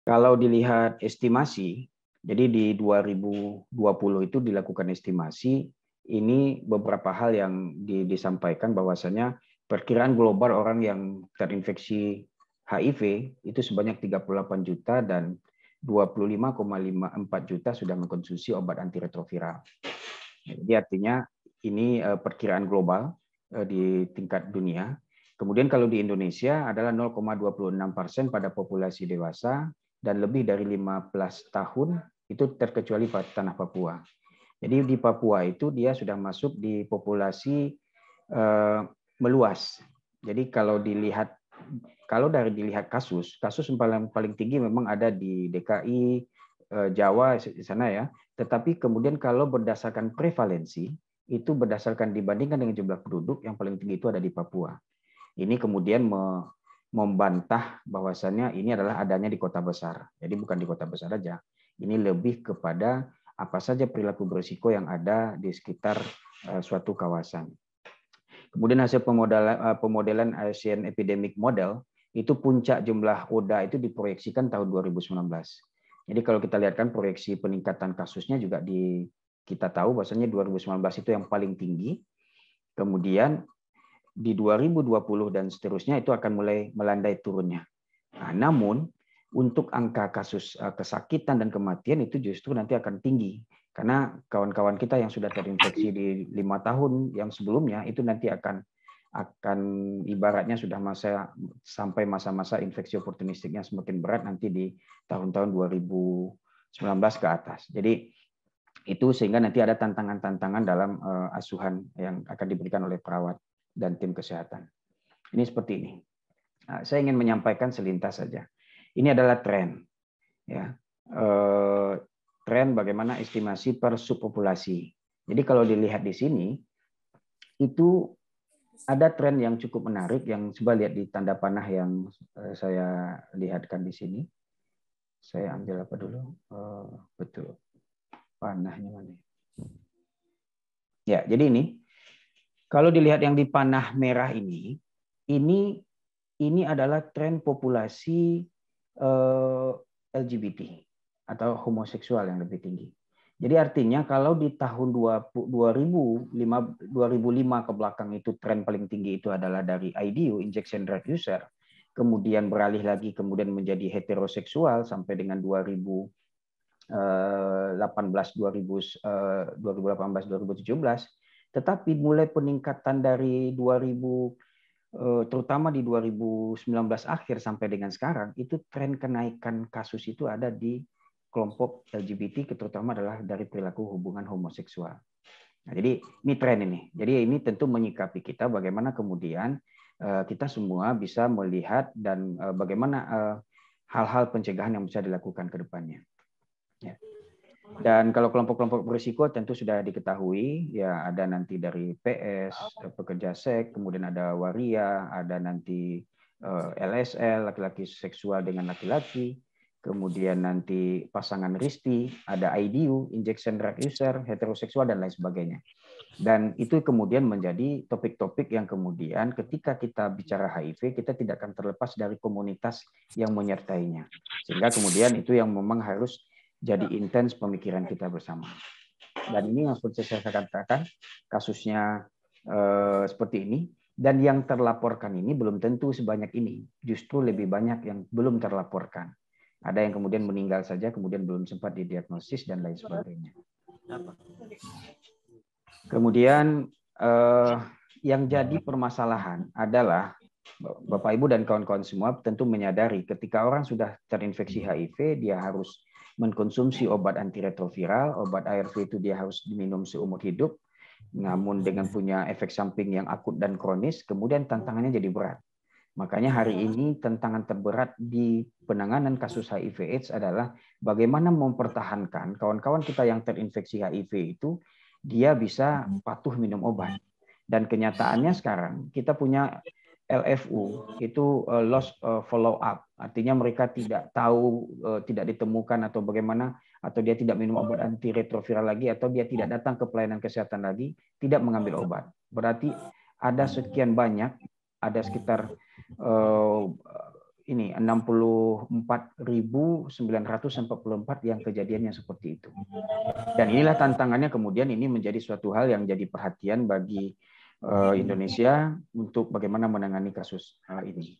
Kalau dilihat estimasi, jadi di 2020 itu dilakukan estimasi, ini beberapa hal yang disampaikan bahwasanya perkiraan global orang yang terinfeksi HIV itu sebanyak 38 juta dan 25,54 juta sudah mengkonsumsi obat antiretroviral. Jadi artinya ini perkiraan global di tingkat dunia. Kemudian kalau di Indonesia adalah 0,26% pada populasi dewasa dan lebih dari 15 tahun itu terkecuali pada tanah Papua. Jadi di Papua itu dia sudah masuk di populasi meluas. Jadi kalau dilihat kasus yang paling tinggi memang ada di DKI, Jawa di sana ya. Tetapi kemudian kalau berdasarkan prevalensi itu berdasarkan dibandingkan dengan jumlah penduduk yang paling tinggi itu ada di Papua. Ini kemudian membantah bahwasannya ini adalah adanya di kota besar. Jadi bukan di kota besar saja. Ini lebih kepada apa saja perilaku berisiko yang ada di sekitar suatu kawasan. Kemudian hasil pemodelan Asian Epidemic Model itu puncak jumlah ODA itu diproyeksikan tahun 2019. Jadi kalau kita lihat kan proyeksi peningkatan kasusnya juga kita tahu bahwasanya 2019 itu yang paling tinggi. Kemudian di 2020 dan seterusnya itu akan mulai melandai turunnya. Nah, namun untuk angka kasus kesakitan dan kematian itu justru nanti akan tinggi karena kawan-kawan kita yang sudah terinfeksi di 5 tahun yang sebelumnya itu nanti akan ibaratnya sudah sampai masa-masa infeksi oportunistiknya semakin berat nanti di tahun-tahun 2019 ke atas. Jadi itu sehingga nanti ada tantangan-tantangan dalam asuhan yang akan diberikan oleh perawat dan tim kesehatan. Ini seperti ini. Nah, saya ingin menyampaikan selintas saja. Ini adalah tren, ya, tren bagaimana estimasi per subpopulasi. Jadi kalau dilihat di sini, itu ada tren yang cukup menarik yang coba lihat di tanda panah yang saya lihatkan di sini. Saya ambil apa dulu? Betul, panahnya mana? Ya, jadi ini. Kalau dilihat yang di panah merah ini adalah tren populasi LGBT atau homoseksual yang lebih tinggi. Jadi artinya kalau di tahun 2005 ke belakang itu tren paling tinggi itu adalah dari IDU, injection drug user, kemudian beralih lagi kemudian menjadi heteroseksual sampai dengan 2018 2017. Tetapi mulai peningkatan dari 2000 terutama di 2019 akhir sampai dengan sekarang itu tren kenaikan kasus itu ada di kelompok LGBT terutama adalah dari perilaku hubungan homoseksual. Nah, jadi ini tren ini. Jadi ini tentu menyikapi kita bagaimana kemudian kita semua bisa melihat dan bagaimana hal-hal pencegahan yang bisa dilakukan ke depannya. Ya. Dan kalau kelompok-kelompok berisiko tentu sudah diketahui, ya ada nanti dari PS, pekerja seks, kemudian ada waria, ada nanti LSL, laki-laki seksual dengan laki-laki, kemudian nanti pasangan risti, ada IDU, injection drug user, heteroseksual, dan lain sebagainya. Dan itu kemudian menjadi topik-topik yang kemudian ketika kita bicara HIV, kita tidak akan terlepas dari komunitas yang menyertainya. Sehingga kemudian itu yang memang harus jadi intens pemikiran kita bersama. Dan ini yang seperti saya katakan, kasusnya seperti ini. Dan yang terlaporkan ini belum tentu sebanyak ini. Justru lebih banyak yang belum terlaporkan. Ada yang kemudian meninggal saja, kemudian belum sempat didiagnosis, dan lain sebagainya. Kemudian yang jadi permasalahan adalah Bapak Ibu dan kawan-kawan semua tentu menyadari ketika orang sudah terinfeksi HIV, dia harus mengkonsumsi obat antiretroviral, obat ARV itu dia harus diminum seumur hidup, namun dengan punya efek samping yang akut dan kronis, kemudian tantangannya jadi berat. Makanya hari ini tantangan terberat di penanganan kasus HIV/AIDS adalah bagaimana mempertahankan kawan-kawan kita yang terinfeksi HIV itu dia bisa patuh minum obat. Dan kenyataannya sekarang kita punya LFU itu lost follow up, artinya mereka tidak tahu, tidak ditemukan atau bagaimana, atau dia tidak minum obat antiretroviral lagi, atau dia tidak datang ke pelayanan kesehatan lagi, tidak mengambil obat. Berarti ada sekian banyak, ada sekitar ini 64.944 yang kejadiannya seperti itu. Dan inilah tantangannya kemudian ini menjadi suatu hal yang jadi perhatian bagi Indonesia untuk bagaimana menangani kasus ini.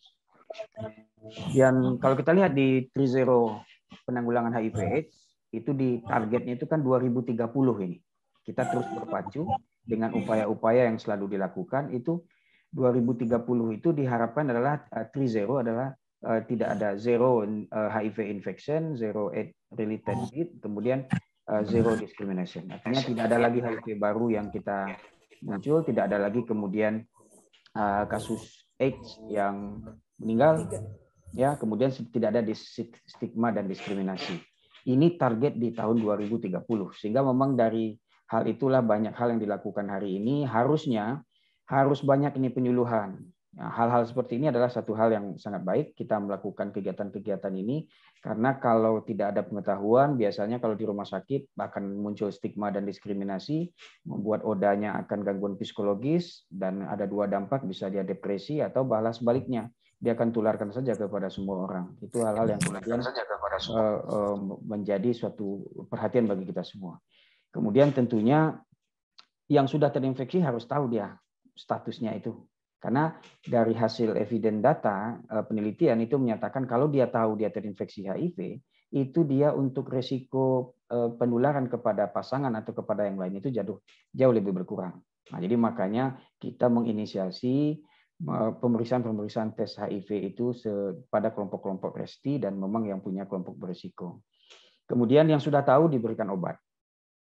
Dan kalau kita lihat di 3.0 penanggulangan HIV/AIDS itu di targetnya itu kan 2030 ini. Kita terus berpacu dengan upaya-upaya yang selalu dilakukan itu 2030 itu diharapkan adalah 3.0 adalah tidak ada zero HIV infection, zero AIDS related AIDS, kemudian zero discrimination. Artinya tidak ada lagi HIV baru yang kita muncul, tidak ada lagi kemudian kasus AIDS yang meninggal, ya, kemudian tidak ada stigma dan diskriminasi. Ini target di tahun 2030. Sehingga memang dari hal itulah banyak hal yang dilakukan hari ini. Harus banyak ini penyuluhan. Nah, hal-hal seperti ini adalah satu hal yang sangat baik kita melakukan kegiatan-kegiatan ini, karena kalau tidak ada pengetahuan, biasanya kalau di rumah sakit akan muncul stigma dan diskriminasi, membuat odanya akan gangguan psikologis, dan ada dua dampak, bisa dia depresi atau balas sebaliknya, dia akan tularkan saja kepada semua orang. Itu hal-hal yang kemudian menjadi suatu perhatian bagi kita semua. Kemudian tentunya yang sudah terinfeksi harus tahu dia statusnya itu. Karena dari hasil evidence data penelitian itu menyatakan kalau dia tahu dia terinfeksi HIV, itu dia untuk resiko penularan kepada pasangan atau kepada yang lain itu jauh lebih berkurang. Nah, jadi makanya kita menginisiasi pemeriksaan tes HIV itu pada kelompok-kelompok resti dan memang yang punya kelompok berisiko. Kemudian yang sudah tahu diberikan obat.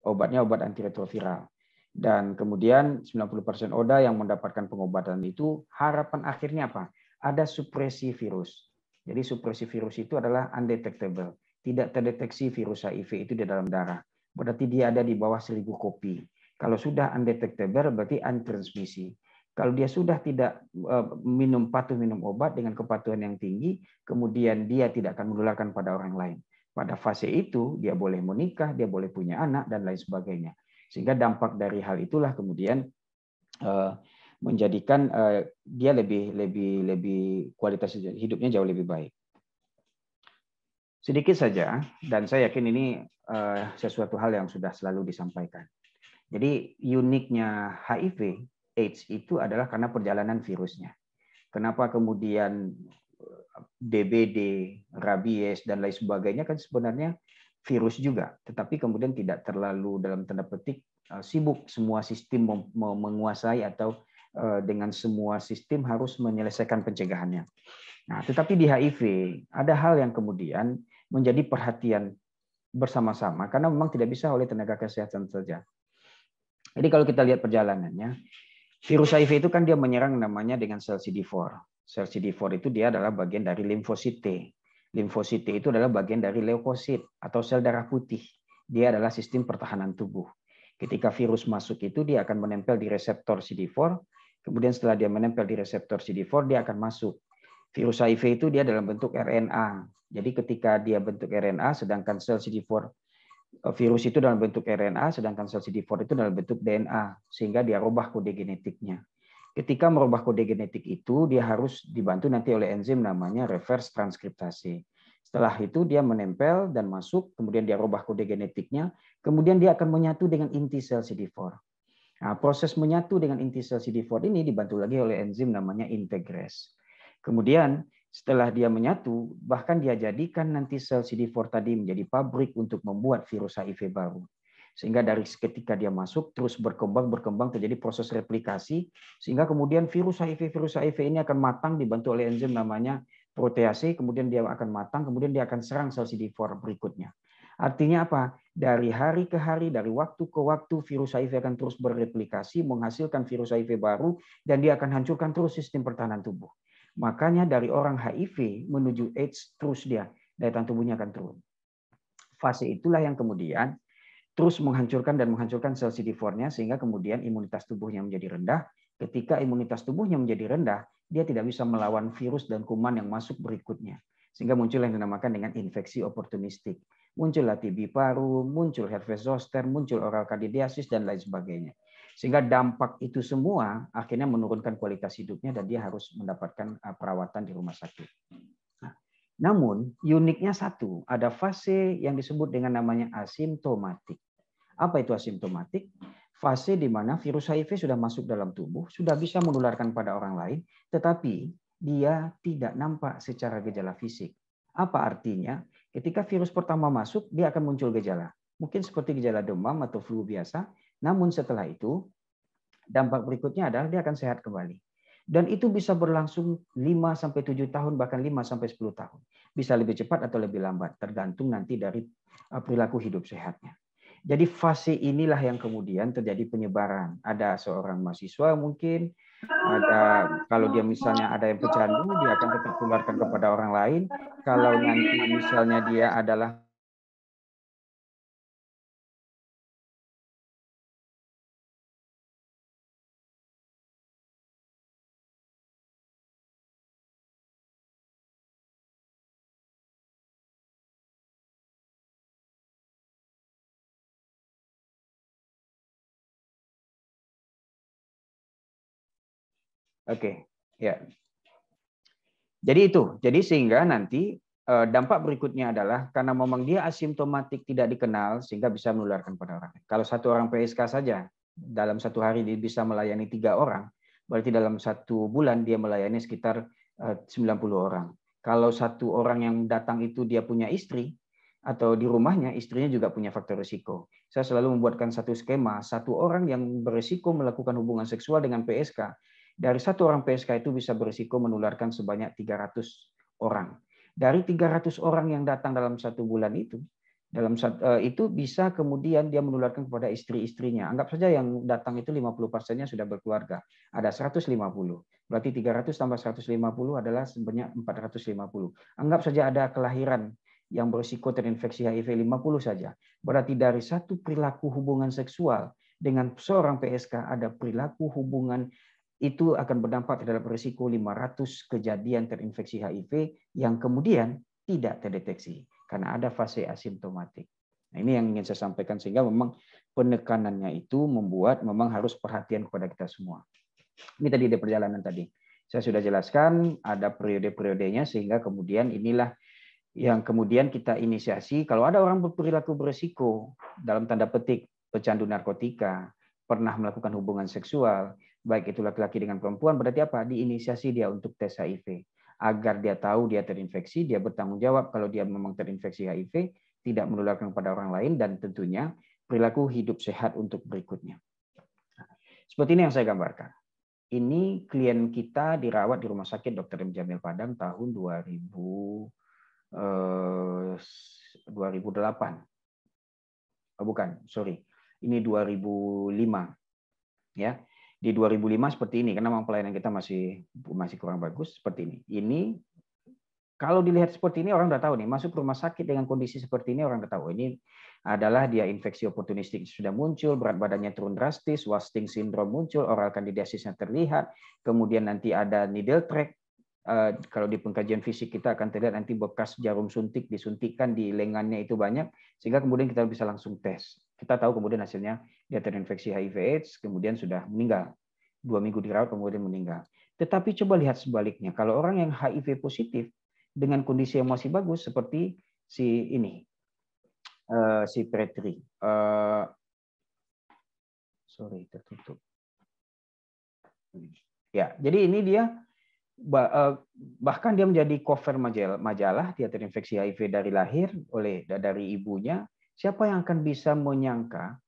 Obatnya obat antiretroviral. Dan kemudian 90% ODA yang mendapatkan pengobatan itu harapan akhirnya apa? Ada supresi virus. Jadi supresi virus itu adalah undetectable. Tidak terdeteksi virus HIV itu di dalam darah. Berarti dia ada di bawah 1000 kopi. Kalau sudah undetectable berarti untransmisi. Kalau dia sudah tidak patuh minum obat dengan kepatuhan yang tinggi, kemudian dia tidak akan menularkan pada orang lain. Pada fase itu dia boleh menikah, dia boleh punya anak dan lain sebagainya. Sehingga dampak dari hal itulah kemudian menjadikan dia lebih kualitas hidupnya jauh lebih baik. Sedikit saja, dan saya yakin ini sesuatu hal yang sudah selalu disampaikan. Jadi uniknya HIV/AIDS itu adalah karena perjalanan virusnya. Kenapa kemudian DBD, rabies dan lain sebagainya kan sebenarnya virus juga, tetapi kemudian tidak terlalu dalam tanda petik sibuk semua sistem menguasai atau dengan semua sistem harus menyelesaikan pencegahannya. Nah, tetapi di HIV ada hal yang kemudian menjadi perhatian bersama-sama karena memang tidak bisa oleh tenaga kesehatan saja. Jadi kalau kita lihat perjalanannya, virus HIV itu kan dia menyerang namanya dengan sel CD4. Sel CD4 itu dia adalah bagian dari limfosit T. Limfosit T itu adalah bagian dari leukosit atau sel darah putih. Dia adalah sistem pertahanan tubuh. Ketika virus masuk itu dia akan menempel di reseptor CD4. Kemudian setelah dia menempel di reseptor CD4 dia akan masuk. Virus HIV itu dia dalam bentuk RNA. Jadi ketika dia bentuk RNA sedangkan sel CD4 virus itu dalam bentuk RNA sedangkan sel CD4 itu dalam bentuk DNA sehingga dia rubah kode genetiknya. Ketika merubah kode genetik itu, dia harus dibantu nanti oleh enzim namanya reverse transkriptase. Setelah itu dia menempel dan masuk, kemudian dia rubah kode genetiknya, kemudian dia akan menyatu dengan inti sel CD4. Nah, proses menyatu dengan inti sel CD4 ini dibantu lagi oleh enzim namanya integrase. Kemudian setelah dia menyatu, bahkan dia jadikan nanti sel CD4 tadi menjadi pabrik untuk membuat virus HIV baru. Sehingga dari ketika dia masuk terus berkembang terjadi proses replikasi sehingga kemudian virus HIV ini akan matang dibantu oleh enzim namanya protease, kemudian dia akan matang, kemudian dia akan serang sel CD4 berikutnya. Artinya apa? Dari hari ke hari, dari waktu ke waktu virus HIV akan terus berreplikasi menghasilkan virus HIV baru dan dia akan hancurkan terus sistem pertahanan tubuh. Makanya dari orang HIV menuju AIDS terus dia daya tahan tubuhnya akan turun. Fase itulah yang kemudian terus menghancurkan sel CD4-nya sehingga kemudian imunitas tubuhnya menjadi rendah. Ketika imunitas tubuhnya menjadi rendah, dia tidak bisa melawan virus dan kuman yang masuk berikutnya. Sehingga muncul yang dinamakan dengan infeksi oportunistik. Muncullah TB paru, muncul herpes zoster, muncul oral candidiasis dan lain sebagainya. Sehingga dampak itu semua akhirnya menurunkan kualitas hidupnya dan dia harus mendapatkan perawatan di rumah sakit. Nah, Namun uniknya satu, ada fase yang disebut dengan namanya asimptomatik. Apa itu asimptomatik? Fase di mana virus HIV sudah masuk dalam tubuh, sudah bisa menularkan pada orang lain, tetapi dia tidak nampak secara gejala fisik. Apa artinya? Ketika virus pertama masuk, dia akan muncul gejala. Mungkin seperti gejala demam atau flu biasa, namun setelah itu, dampak berikutnya adalah dia akan sehat kembali. Dan itu bisa berlangsung 5-7 tahun, bahkan 5-10 tahun. Bisa lebih cepat atau lebih lambat, tergantung nanti dari perilaku hidup sehatnya. Jadi fase inilah yang kemudian terjadi penyebaran. Ada seorang mahasiswa mungkin, ada kalau dia misalnya ada yang pecandu, dia akan tetap tularkan kepada orang lain. Kalau nanti misalnya dia adalah oke, ya. Jadi itu, jadi sehingga nanti dampak berikutnya adalah karena memang dia asimptomatik tidak dikenal sehingga bisa menularkan pada orang. Kalau satu orang PSK saja dalam satu hari dia bisa melayani 3 orang, berarti dalam 1 bulan dia melayani sekitar 90 orang. Kalau satu orang yang datang itu dia punya istri atau di rumahnya istrinya juga punya faktor risiko. Saya selalu membuatkan satu skema, satu orang yang berisiko melakukan hubungan seksual dengan PSK, dari satu orang PSK itu bisa berisiko menularkan sebanyak 300 orang. Dari 300 orang yang datang dalam 1 bulan itu, itu bisa kemudian dia menularkan kepada istri-istrinya. Anggap saja yang datang itu 50%-nya sudah berkeluarga. Ada 150. Berarti 300 tambah 150 adalah sebanyak 450. Anggap saja ada kelahiran yang berisiko terinfeksi HIV 50 saja. Berarti dari satu perilaku hubungan seksual dengan seorang PSK ada perilaku hubungan itu akan berdampak terhadap risiko 500 kejadian terinfeksi HIV yang kemudian tidak terdeteksi karena ada fase asimptomatik. Nah, ini yang ingin saya sampaikan sehingga memang penekanannya itu membuat memang harus perhatian kepada kita semua. Ini tadi di perjalanan tadi. Saya sudah jelaskan ada periode-periodenya sehingga kemudian inilah yang kemudian kita inisiasi. Kalau ada orang berperilaku berisiko dalam tanda petik pecandu narkotika, pernah melakukan hubungan seksual, baik itu laki-laki dengan perempuan, berarti apa? Diinisiasi dia untuk tes HIV. Agar dia tahu dia terinfeksi, dia bertanggung jawab kalau dia memang terinfeksi HIV, tidak menularkan kepada orang lain, dan tentunya perilaku hidup sehat untuk berikutnya. Seperti ini yang saya gambarkan. Ini klien kita dirawat di Rumah Sakit Dr. M. Jamil Padang tahun 2008. Oh, bukan, sorry. Ini 2005. Ya. Di 2005 seperti ini karena memang pelayanan kita masih kurang bagus seperti ini. Ini kalau dilihat seperti ini orang udah tahu nih, masuk rumah sakit dengan kondisi seperti ini orang udah tahu ini adalah dia infeksi oportunistik sudah muncul, berat badannya turun drastis, wasting syndrome muncul, oral candidasisnya terlihat, kemudian nanti ada needle track. Kalau di pengkajian fisik kita akan terlihat nanti bekas jarum suntik disuntikkan di lengannya itu banyak, sehingga kemudian kita bisa langsung tes. Kita tahu kemudian hasilnya dia terinfeksi HIV/AIDS, kemudian sudah meninggal. 2 minggu dirawat kemudian meninggal. Tetapi coba lihat sebaliknya, kalau orang yang HIV positif dengan kondisi yang masih bagus seperti si ini, si Pretri. Sorry, tertutup. Ya, jadi ini dia bahkan dia menjadi cover majalah, dia terinfeksi HIV dari lahir dari ibunya. Siapa yang akan bisa menyangka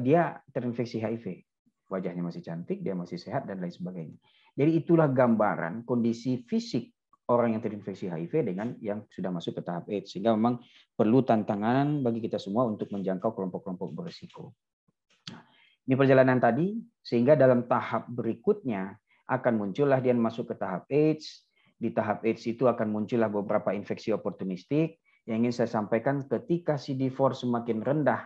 dia terinfeksi HIV? Wajahnya masih cantik, dia masih sehat dan lain sebagainya. Jadi itulah gambaran kondisi fisik orang yang terinfeksi HIV dengan yang sudah masuk ke tahap AIDS, sehingga memang perlu tantangan bagi kita semua untuk menjangkau kelompok-kelompok berisiko. Nah, ini perjalanan tadi, sehingga dalam tahap berikutnya akan muncullah dia masuk ke tahap AIDS. Di tahap AIDS itu akan muncullah beberapa infeksi oportunistik. Yang ingin saya sampaikan, ketika CD4 semakin rendah,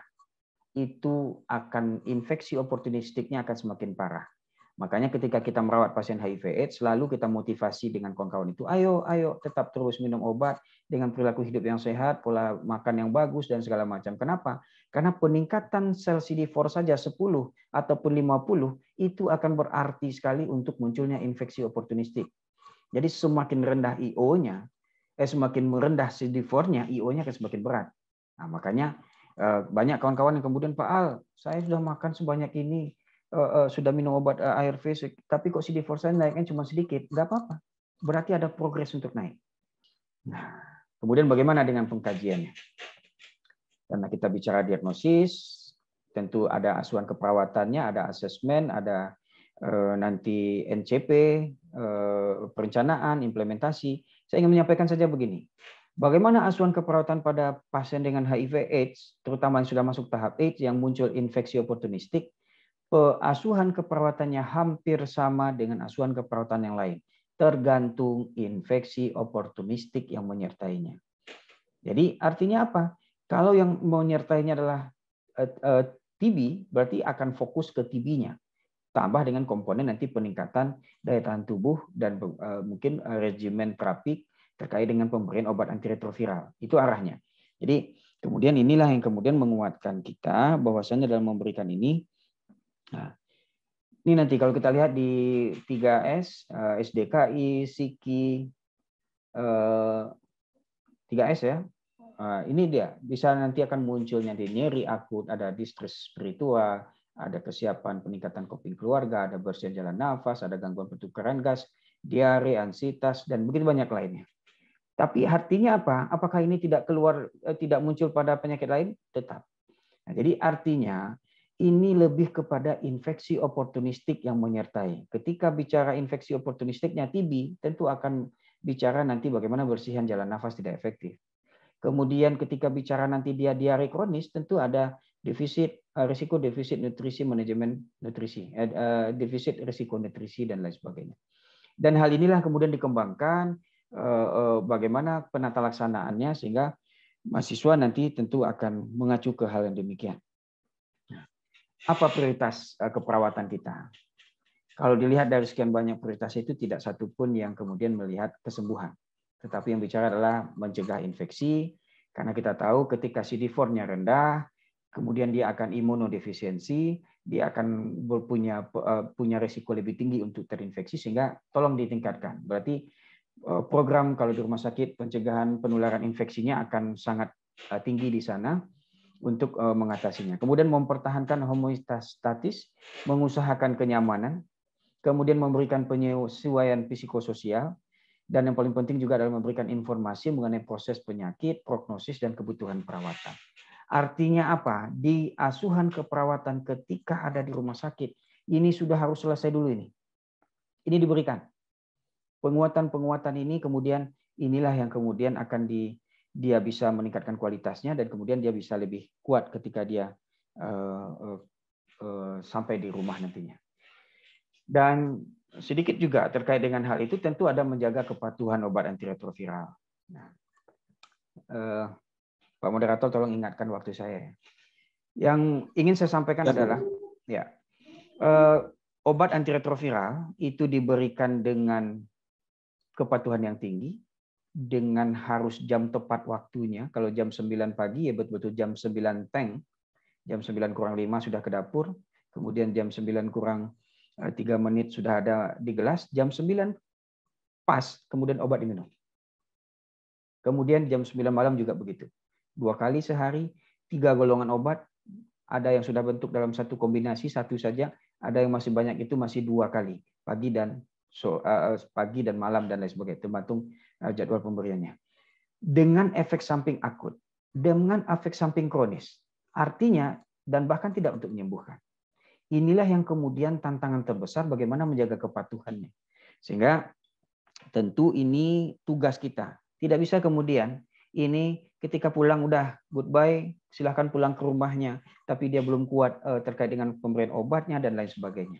itu akan infeksi oportunistiknya akan semakin parah. Makanya ketika kita merawat pasien HIV/AIDS, selalu kita motivasi dengan kawan-kawan itu, ayo tetap terus minum obat dengan perilaku hidup yang sehat, pola makan yang bagus dan segala macam. Kenapa? Karena peningkatan sel CD4 saja 10 ataupun 50 itu akan berarti sekali untuk munculnya infeksi oportunistik. Jadi semakin rendah IO-nya, semakin merendah CD4-nya, IO-nya akan semakin berat. Nah, makanya banyak kawan-kawan yang kemudian, Pak Al, saya sudah makan sebanyak ini, sudah minum obat ARV, tapi kok CD4 saya naiknya cuma sedikit. Nggak apa-apa. Berarti ada progres untuk naik. Nah, kemudian bagaimana dengan pengkajiannya? Karena kita bicara diagnosis, tentu ada asuhan keperawatannya, ada asesmen, ada nanti NCP, perencanaan, implementasi. Saya ingin menyampaikan saja begini. Bagaimana asuhan keperawatan pada pasien dengan HIV/AIDS, terutama yang sudah masuk tahap AIDS yang muncul infeksi oportunistik, asuhan keperawatannya hampir sama dengan asuhan keperawatan yang lain, tergantung infeksi oportunistik yang menyertainya. Jadi artinya apa? Kalau yang menyertainya adalah TB, berarti akan fokus ke TB-nya. Tambah dengan komponen nanti peningkatan daya tahan tubuh dan mungkin regimen terapi terkait dengan pemberian obat antiretroviral. Itu arahnya. Jadi kemudian inilah yang kemudian menguatkan kita bahwasannya dalam memberikan ini. Nah, ini nanti kalau kita lihat di 3S, SDKI, SIKI, 3S ya. Ini dia, bisa nanti akan munculnya di nyeri akut, ada distress spiritual, ada kesiapan peningkatan coping keluarga, ada bersihan jalan nafas, ada gangguan pertukaran gas, diare, ansitas, dan begitu banyak lainnya. Tapi artinya apa? Apakah ini tidak muncul pada penyakit lain? Tetap. Nah, jadi artinya ini lebih kepada infeksi oportunistik yang menyertai. Ketika bicara infeksi oportunistiknya TB, tentu akan bicara nanti bagaimana bersihan jalan nafas tidak efektif. Kemudian ketika bicara nanti dia diare kronis, tentu ada risiko defisit nutrisi, manajemen nutrisi, defisit risiko nutrisi dan lain sebagainya. Dan hal inilah kemudian dikembangkan bagaimana penata laksanaannya sehingga mahasiswa nanti tentu akan mengacu ke hal yang demikian. Apa prioritas keperawatan kita? Kalau dilihat dari sekian banyak prioritas itu tidak satupun yang kemudian melihat kesembuhan. Tetapi yang bicara adalah mencegah infeksi, karena kita tahu ketika CD4-nya rendah, kemudian dia akan imunodefisiensi, dia akan punya resiko lebih tinggi untuk terinfeksi, sehingga tolong ditingkatkan. Berarti program kalau di rumah sakit pencegahan penularan infeksinya akan sangat tinggi di sana untuk mengatasinya. Kemudian mempertahankan homeostatis, mengusahakan kenyamanan, kemudian memberikan penyesuaian psikososial, dan yang paling penting juga adalah memberikan informasi mengenai proses penyakit, prognosis, dan kebutuhan perawatan. Artinya apa? Di asuhan keperawatan ketika ada di rumah sakit, ini sudah harus selesai dulu ini. Ini diberikan. Penguatan-penguatan ini kemudian inilah yang kemudian akan dia bisa meningkatkan kualitasnya dan kemudian dia bisa lebih kuat ketika dia sampai di rumah nantinya. Dan sedikit juga terkait dengan hal itu tentu ada menjaga kepatuhan obat antiretroviral. Nah, Pak Moderator tolong ingatkan waktu saya. Yang ingin saya sampaikan adalah obat antiretroviral itu diberikan dengan kepatuhan yang tinggi, dengan harus jam tepat waktunya. Kalau jam 9 pagi ya betul-betul jam 9 teng, jam 9 kurang 5 sudah ke dapur, kemudian jam 9 kurang 3 menit sudah ada di gelas, jam 9 pas, kemudian obat diminum. Kemudian jam 9 malam juga begitu. 2 kali sehari, 3 golongan obat, ada yang sudah bentuk dalam satu kombinasi, satu saja, ada yang masih banyak itu masih 2 kali, pagi dan malam dan lain sebagainya, tergantung jadwal pemberiannya. Dengan efek samping akut, dengan efek samping kronis, artinya dan bahkan tidak untuk menyembuhkan. Inilah yang kemudian tantangan terbesar bagaimana menjaga kepatuhannya. Sehingga tentu ini tugas kita. Tidak bisa kemudian ini ketika pulang udah goodbye, silahkan pulang ke rumahnya, tapi dia belum kuat terkait dengan pemberian obatnya dan lain sebagainya.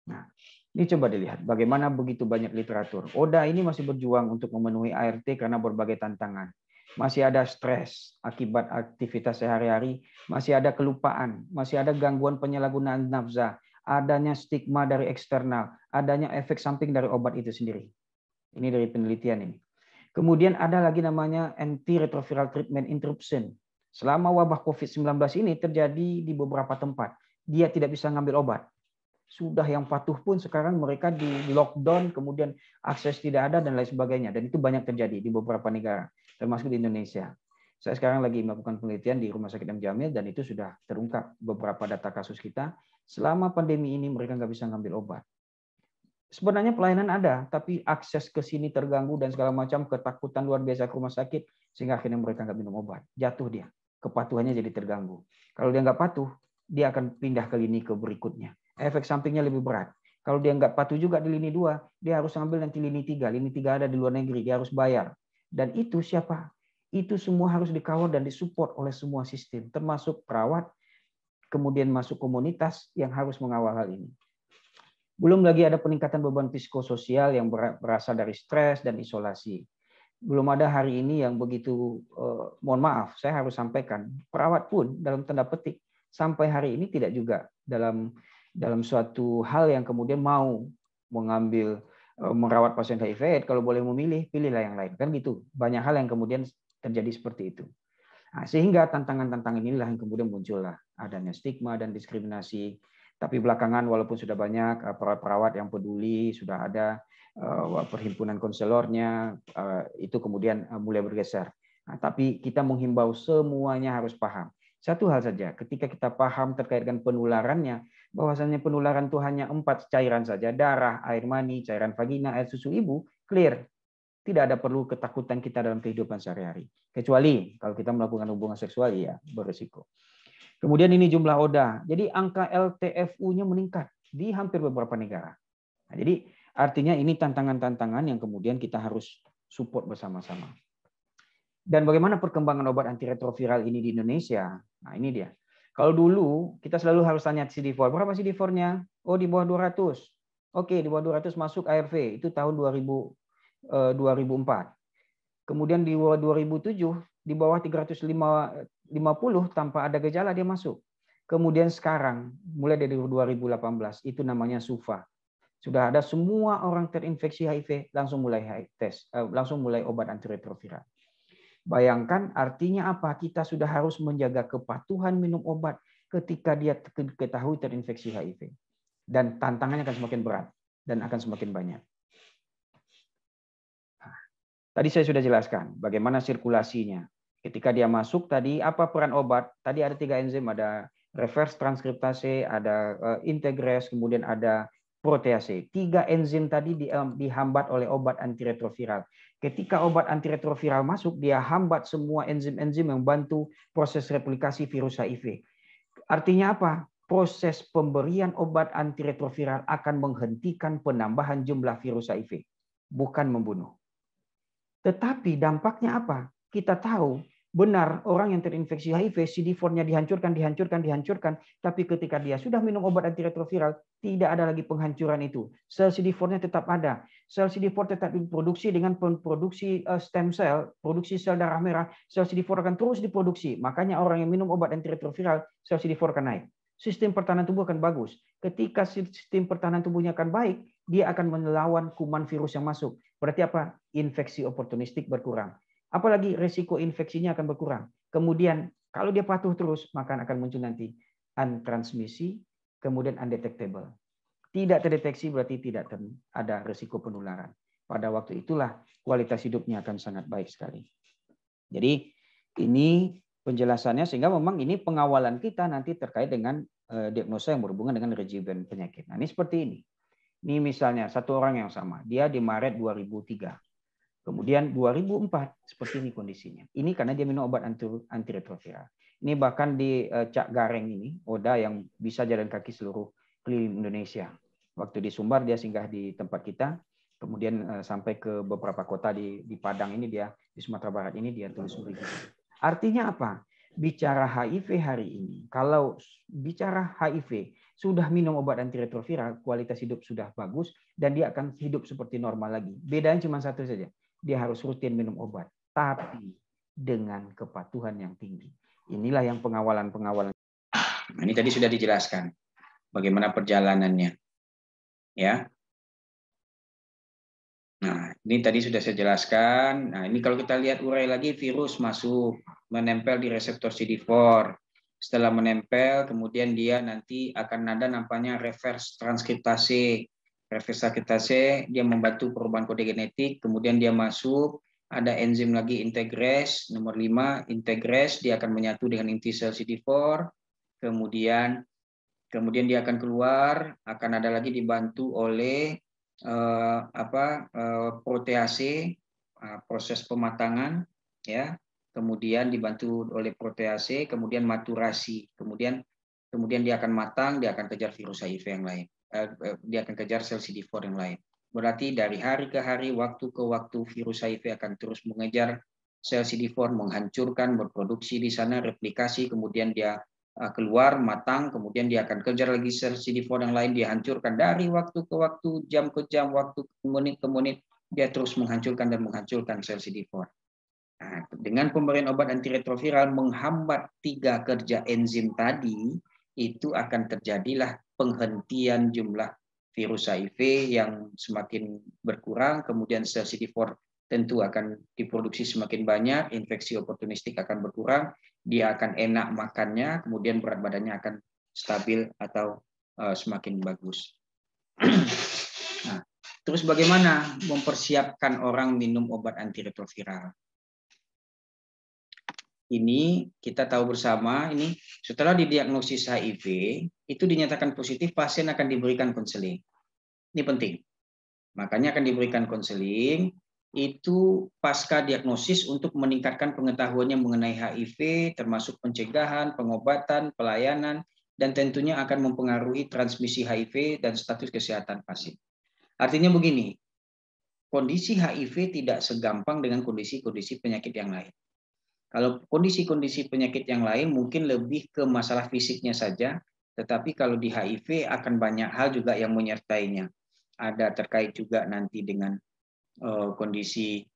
Nah, ini coba dilihat bagaimana begitu banyak literatur. ODA ini masih berjuang untuk memenuhi ART karena berbagai tantangan. Masih ada stres akibat aktivitas sehari-hari, masih ada kelupaan, masih ada gangguan penyalahgunaan nafsa, adanya stigma dari eksternal, adanya efek samping dari obat itu sendiri. Ini dari penelitian ini. Kemudian ada lagi namanya antiretroviral treatment interruption. Selama wabah COVID-19 ini terjadi di beberapa tempat, dia tidak bisa ngambil obat. sudah yang patuh pun sekarang mereka di lockdown, kemudian akses tidak ada dan lain sebagainya. Dan itu banyak terjadi di beberapa negara, termasuk di Indonesia. Saya sekarang lagi melakukan penelitian di Rumah Sakit M. Jamil dan itu sudah terungkap beberapa data kasus kita. Selama pandemi ini mereka nggak bisa ngambil obat. Sebenarnya pelayanan ada, tapi akses ke sini terganggu dan segala macam, ketakutan luar biasa ke rumah sakit, sehingga akhirnya mereka nggak minum obat. Jatuh dia, kepatuhannya jadi terganggu. Kalau dia nggak patuh, dia akan pindah ke lini ke berikutnya. Efek sampingnya lebih berat. Kalau dia nggak patuh juga di lini 2, dia harus ambil nanti lini 3. Lini 3 ada di luar negeri, dia harus bayar. Dan itu siapa? Itu semua harus dikawal dan disupport oleh semua sistem, termasuk perawat, kemudian masuk komunitas yang harus mengawal hal ini. Belum lagi ada peningkatan beban psikososial yang berasal dari stres dan isolasi. Belum ada hari ini yang begitu, mohon maaf, saya harus sampaikan, perawat pun dalam tanda petik sampai hari ini tidak juga dalam suatu hal yang kemudian mau mengambil merawat pasien HIV, kalau boleh memilih, pilihlah yang lain. Kan gitu. Banyak hal yang kemudian terjadi seperti itu. Nah, sehingga tantangan-tantangan inilah yang kemudian muncullah adanya stigma dan diskriminasi. Tapi belakangan walaupun sudah banyak perawat-perawat yang peduli, sudah ada perhimpunan konselornya, itu kemudian mulai bergeser. Nah, tapi kita menghimbau semuanya harus paham. Satu hal saja, ketika kita paham terkait dengan penularannya, bahwasannya penularan itu hanya 4 cairan saja, darah, air mani, cairan vagina, air susu ibu, clear. Tidak ada perlu ketakutan kita dalam kehidupan sehari-hari. Kecuali kalau kita melakukan hubungan seksual, ya berisiko. Kemudian ini jumlah ODA. Jadi angka LTFU-nya meningkat di hampir beberapa negara. Nah, jadi artinya ini tantangan-tantangan yang kemudian kita harus support bersama-sama. Dan bagaimana perkembangan obat antiretroviral ini di Indonesia? Nah, ini dia. Kalau dulu kita selalu harus tanya CD4. Berapa CD4-nya? Oh, di bawah 200. Oke, di bawah 200 masuk ARV. Itu tahun 2004. Kemudian di bawah 2007, di bawah 350 tanpa ada gejala dia masuk. Kemudian sekarang, mulai dari 2018, itu namanya SUVA. Sudah ada semua orang terinfeksi HIV langsung mulai tes, langsung mulai obat antiretroviral. Bayangkan artinya apa? Kita sudah harus menjaga kepatuhan minum obat ketika dia ketahui terinfeksi HIV. Dan tantangannya akan semakin berat dan akan semakin banyak. Tadi saya sudah jelaskan bagaimana sirkulasinya. Ketika dia masuk tadi, apa peran obat? Tadi ada 3 enzim, ada reverse transkriptase, ada integrase, kemudian ada protease. 3 enzim tadi dihambat oleh obat antiretroviral. Ketika obat antiretroviral masuk, dia hambat semua enzim-enzim yang bantu proses replikasi virus HIV. Artinya apa? Proses pemberian obat antiretroviral akan menghentikan penambahan jumlah virus HIV, bukan membunuh. Tetapi dampaknya apa? Kita tahu benar orang yang terinfeksi HIV, CD4-nya dihancurkan. Tapi ketika dia sudah minum obat antiretroviral, tidak ada lagi penghancuran itu. Sel CD4-nya tetap ada. Sel CD4 tetap diproduksi dengan produksi stem cell, produksi sel darah merah. Sel CD4 akan terus diproduksi. Makanya orang yang minum obat antiretroviral, sel CD4 akan naik. Sistem pertahanan tubuh akan bagus. Ketika sistem pertahanan tubuhnya akan baik, dia akan melawan kuman virus yang masuk. Berarti apa? Infeksi oportunistik berkurang. Apalagi resiko infeksinya akan berkurang. Kemudian kalau dia patuh terus, maka akan muncul nanti untransmisi, kemudian undetectable. Tidak terdeteksi berarti tidak ada resiko penularan. Pada waktu itulah kualitas hidupnya akan sangat baik sekali. Jadi ini penjelasannya, sehingga memang ini pengawalan kita nanti terkait dengan diagnosa yang berhubungan dengan regimen penyakit. Nah, ini seperti ini. Ini misalnya satu orang yang sama, dia di Maret 2003. Kemudian 2004 seperti ini kondisinya. Ini karena dia minum obat antiretroviral. Ini bahkan di Cak Gareng ini, ODA yang bisa jalan kaki seluruh keliling Indonesia. Waktu di Sumbar dia singgah di tempat kita, kemudian sampai ke beberapa kota di Padang ini dia, di Sumatera Barat ini dia tulis begitu. Artinya apa? Bicara HIV hari ini, kalau bicara HIV sudah minum obat antiretroviral, kualitas hidup sudah bagus dan dia akan hidup seperti normal lagi. Bedanya cuma satu saja. Dia harus rutin minum obat, tapi dengan kepatuhan yang tinggi. Inilah yang pengawalan-pengawalan. Nah, ini tadi sudah dijelaskan bagaimana perjalanannya. Ya. Nah, ini tadi sudah saya jelaskan. Nah, ini kalau kita lihat urai lagi, virus masuk, menempel di reseptor CD4. Setelah menempel, kemudian dia nanti akan ada namanya reverse transkriptase. Reverse transkriptase dia membantu perubahan kode genetik, kemudian dia masuk, ada enzim lagi integrase, nomor 5, integrase, dia akan menyatu dengan inti sel CD4, kemudian dia akan keluar, akan ada lagi dibantu oleh protease, proses pematangan, ya, kemudian dibantu oleh protease, kemudian maturasi, kemudian dia akan matang, dia akan kejar virus HIV yang lain, dia akan kejar sel CD4 yang lain. Berarti dari hari ke hari, waktu ke waktu, virus HIV akan terus mengejar sel CD4, menghancurkan, berproduksi di sana, replikasi, kemudian dia keluar, matang, kemudian dia akan kejar lagi sel CD4 yang lain, dia hancurkan dari waktu ke waktu, jam ke jam, waktu ke menit, dia terus menghancurkan dan menghancurkan sel CD4. Nah, dengan pemberian obat antiretroviral menghambat 3 kerja enzim tadi, itu akan terjadilah penghentian jumlah virus HIV yang semakin berkurang, kemudian sel CD4 tentu akan diproduksi semakin banyak, infeksi oportunistik akan berkurang, dia akan enak makannya, kemudian berat badannya akan stabil atau semakin bagus. Nah, terus bagaimana mempersiapkan orang minum obat antiretroviral? Ini kita tahu bersama, ini setelah didiagnosis HIV, itu dinyatakan positif, pasien akan diberikan konseling. Ini penting. Makanya akan diberikan konseling, itu pasca diagnosis untuk meningkatkan pengetahuannya mengenai HIV, termasuk pencegahan, pengobatan, pelayanan, dan tentunya akan mempengaruhi transmisi HIV dan status kesehatan pasien. Artinya begini, kondisi HIV tidak segampang dengan kondisi-kondisi penyakit yang lain. Kalau kondisi-kondisi penyakit yang lain mungkin lebih ke masalah fisiknya saja, tetapi kalau di HIV akan banyak hal juga yang menyertainya. Ada terkait juga nanti dengan kondisi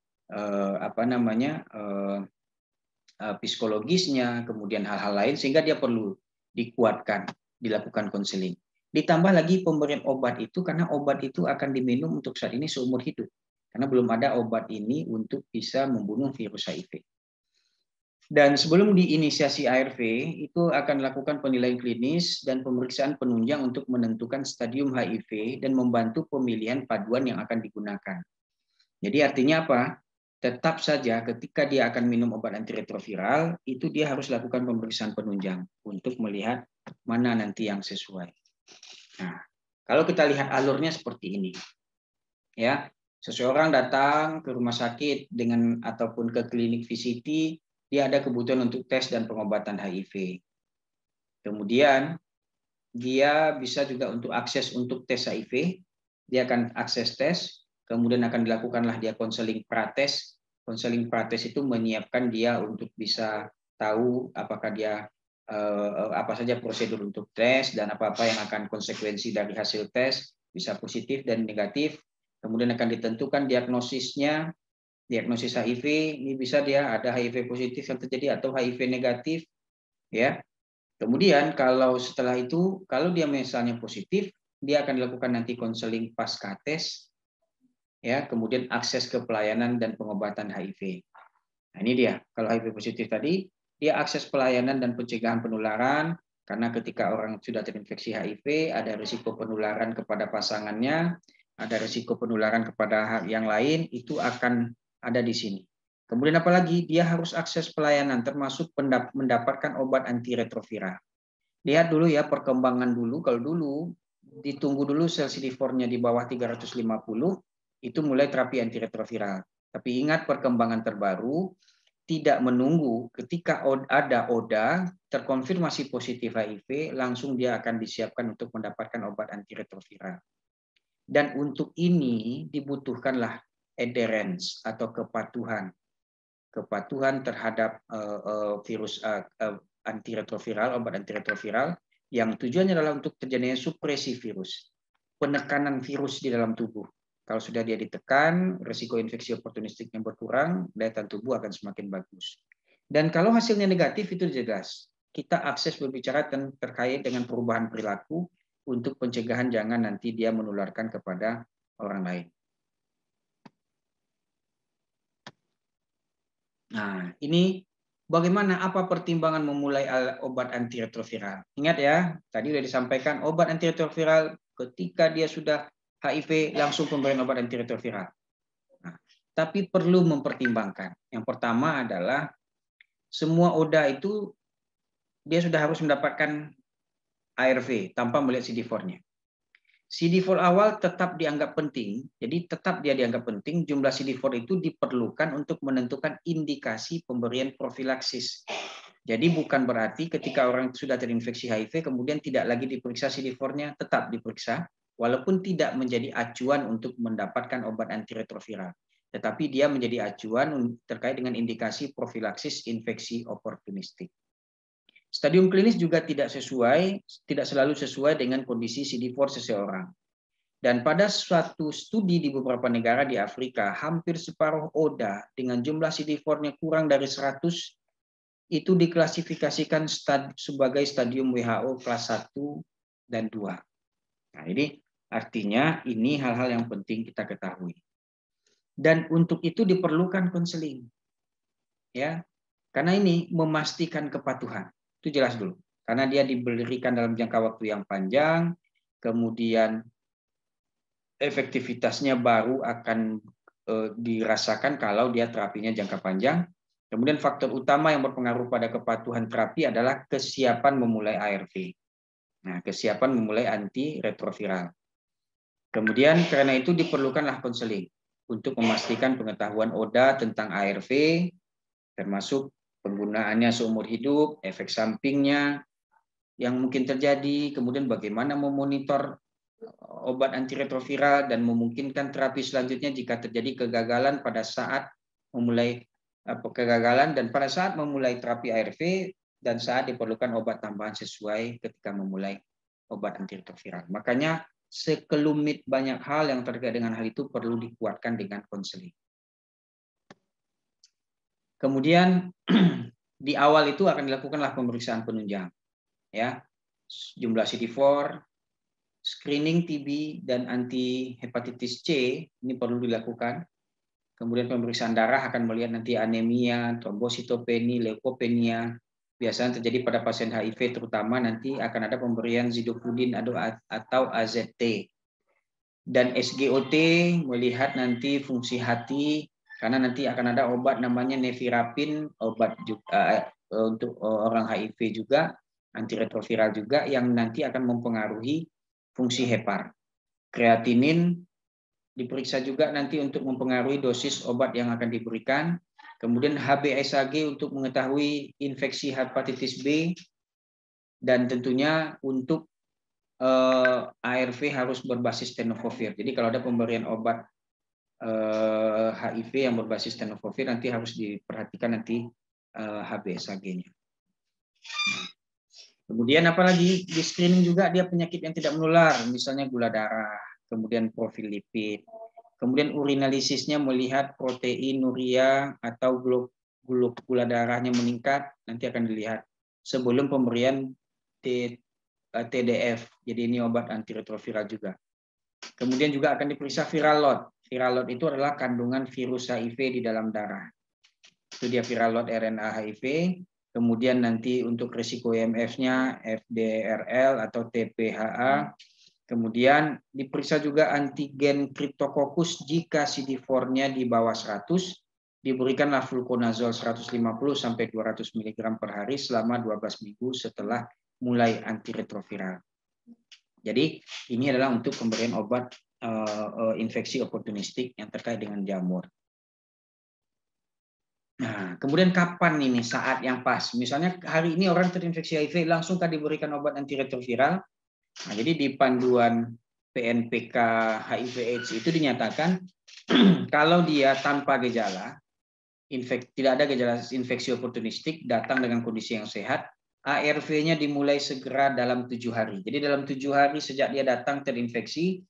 psikologisnya, kemudian hal-hal lain, sehingga dia perlu dikuatkan, dilakukan konseling. Ditambah lagi pemberian obat itu, karena obat itu akan diminum untuk saat ini seumur hidup. Karena belum ada obat ini untuk bisa membunuh virus HIV. Dan sebelum diinisiasi ARV, itu akan dilakukan penilaian klinis dan pemeriksaan penunjang untuk menentukan stadium HIV dan membantu pemilihan paduan yang akan digunakan. Jadi artinya apa? Tetap saja ketika dia akan minum obat antiretroviral, itu dia harus lakukan pemeriksaan penunjang untuk melihat mana nanti yang sesuai. Nah, kalau kita lihat alurnya seperti ini. Ya, seseorang datang ke rumah sakit dengan ataupun ke klinik VCT, dia ada kebutuhan untuk tes dan pengobatan HIV. Kemudian dia bisa juga untuk akses untuk tes HIV, dia akan akses tes, kemudian akan dilakukanlah dia konseling prates. Konseling prates itu menyiapkan dia untuk bisa tahu apakah dia apa saja prosedur untuk tes dan apa-apa yang akan konsekuensi dari hasil tes, bisa positif dan negatif. Kemudian akan ditentukan diagnosisnya, diagnosis HIV, ini bisa dia ada HIV positif yang terjadi atau HIV negatif, ya. Kemudian kalau setelah itu, kalau dia misalnya positif, dia akan dilakukan nanti konseling pasca tes, ya. Kemudian akses ke pelayanan dan pengobatan HIV. Nah ini dia, kalau HIV positif tadi, dia akses pelayanan dan pencegahan penularan, karena ketika orang sudah terinfeksi HIV, ada risiko penularan kepada pasangannya, ada risiko penularan kepada yang lain, itu akan ada di sini. Kemudian apalagi dia harus akses pelayanan termasuk mendapatkan obat antiretroviral. Lihat dulu ya perkembangan dulu, kalau dulu ditunggu dulu sel CD4-nya di bawah 350, itu mulai terapi antiretroviral. Tapi ingat perkembangan terbaru, tidak menunggu ketika ada ODA terkonfirmasi positif HIV, langsung dia akan disiapkan untuk mendapatkan obat antiretroviral. Dan untuk ini dibutuhkanlah adherence atau kepatuhan terhadap virus antiretroviral, obat antiretroviral yang tujuannya adalah untuk terjadinya supresi virus, penekanan virus di dalam tubuh. Kalau sudah dia ditekan, risiko infeksi oportunistik yang berkurang, daya tahan tubuh akan semakin bagus. Dan kalau hasilnya negatif itu jelas, kita akses berbicara terkait dengan perubahan perilaku untuk pencegahan jangan nanti dia menularkan kepada orang lain. Nah, ini Bagaimana, apa pertimbangan memulai obat antiretroviral? Ingat ya, tadi sudah disampaikan obat antiretroviral ketika dia sudah HIV langsung pemberian obat antiretroviral. Nah, tapi perlu mempertimbangkan. Yang pertama adalah semua ODA itu dia sudah harus mendapatkan ARV tanpa melihat CD4-nya. CD4 awal tetap dianggap penting, jadi tetap dia dianggap penting. Jumlah CD4 itu diperlukan untuk menentukan indikasi pemberian profilaksis. Jadi bukan berarti ketika orang sudah terinfeksi HIV kemudian tidak lagi diperiksa CD4-nya, tetap diperiksa, walaupun tidak menjadi acuan untuk mendapatkan obat antiretroviral. Tetapi dia menjadi acuan terkait dengan indikasi profilaksis infeksi oportunistik. Stadium klinis juga tidak selalu sesuai dengan kondisi CD4 seseorang. Dan pada suatu studi di beberapa negara di Afrika, hampir separuh ODA dengan jumlah CD4-nya kurang dari 100 itu diklasifikasikan sebagai stadium WHO kelas 1 dan 2. Nah, ini artinya ini hal-hal yang penting kita ketahui. Dan untuk itu diperlukan konseling. Ya. Karena ini memastikan kepatuhan. Itu jelas dulu. Karena dia diberikan dalam jangka waktu yang panjang, kemudian efektivitasnya baru akan dirasakan kalau dia terapinya jangka panjang. Kemudian faktor utama yang berpengaruh pada kepatuhan terapi adalah kesiapan memulai ARV. Nah, kesiapan memulai antiretroviral. Kemudian karena itu diperlukanlah konseling untuk memastikan pengetahuan ODA tentang ARV, termasuk penggunaannya seumur hidup, efek sampingnya yang mungkin terjadi, kemudian bagaimana memonitor obat antiretroviral dan memungkinkan terapi selanjutnya jika terjadi kegagalan pada saat memulai dan pada saat memulai terapi ARV dan saat diperlukan obat tambahan sesuai ketika memulai obat antiretroviral. Makanya sekelumit banyak hal yang terkait dengan hal itu perlu dikuatkan dengan konseling. Kemudian di awal itu akan dilakukanlah pemeriksaan penunjang, ya, jumlah CD4, screening TB dan anti hepatitis C ini perlu dilakukan. Kemudian pemeriksaan darah akan melihat nanti anemia, trombositopeni, leukopenia. Biasanya terjadi pada pasien HIV, terutama nanti akan ada pemberian zidofudin atau AZT. Dan SGOT melihat nanti fungsi hati, karena nanti akan ada obat namanya nevirapin, obat juga, untuk orang HIV juga, antiretroviral juga, yang nanti akan mempengaruhi fungsi hepar. Kreatinin diperiksa juga nanti untuk mempengaruhi dosis obat yang akan diberikan. Kemudian HbSAg untuk mengetahui infeksi hepatitis B, dan tentunya untuk ARV harus berbasis tenofovir. Jadi kalau ada pemberian obat HIV yang berbasis tenofovir nanti harus diperhatikan nanti HbSAg-nya. Kemudian apalagi di screening juga dia penyakit yang tidak menular, misalnya gula darah, kemudian profil lipid, kemudian urinalisisnya melihat proteinuria atau gula darahnya meningkat, nanti akan dilihat sebelum pemberian TDF. Jadi ini obat antiretroviral juga. Kemudian juga akan diperiksa viral load. Viral load itu adalah kandungan virus HIV di dalam darah. Itu dia viral load RNA HIV. Kemudian nanti untuk risiko IMF-nya FDRL atau TPHA. Kemudian diperiksa juga antigen Cryptococcus jika CD4-nya di bawah 100. Diberikanlah fluconazole 150 sampai 200 mg per hari selama 12 minggu setelah mulai antiretroviral. Jadi ini adalah untuk pemberian obat infeksi oportunistik yang terkait dengan jamur. Nah, kemudian kapan ini saat yang pas? Misalnya hari ini orang terinfeksi HIV, langsungkah diberikan obat antiretroviral? Nah, jadi di panduan PNPK HIV/AIDS itu dinyatakan kalau dia tanpa gejala, tidak ada gejala infeksi oportunistik, datang dengan kondisi yang sehat, ARV-nya dimulai segera dalam 7 hari. Jadi dalam 7 hari sejak dia datang terinfeksi,